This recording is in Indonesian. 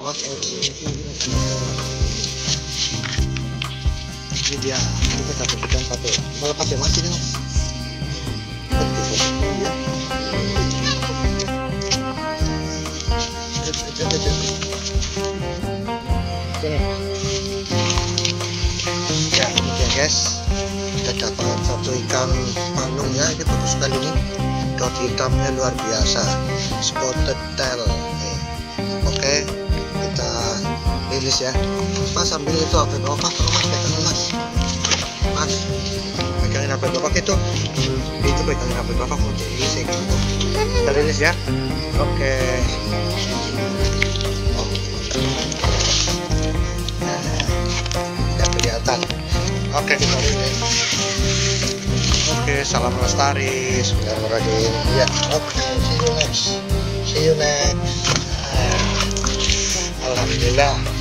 Ini dia, kita dapat ikan pakai. Kalau pakai mati kan? Sini. Ya, demikian guys. Kita dapat satu ikan manung ya. Ini bagus sekali nih. Dot hitamnya luar biasa. Spotted tail. Oke, kita rilis ya. Mas ambil itu apa bapak? Pegang mas. Pegangin apa bapak itu pegangin apa bapak mau rilis ya gitu. Kita rilis ya. Oke. Tidak kelihatan. Oke, kita rilis. Oke, salam lestari. Bismillahirrahmanirrahim. Ya, oke. See you next. Alhamdulillah.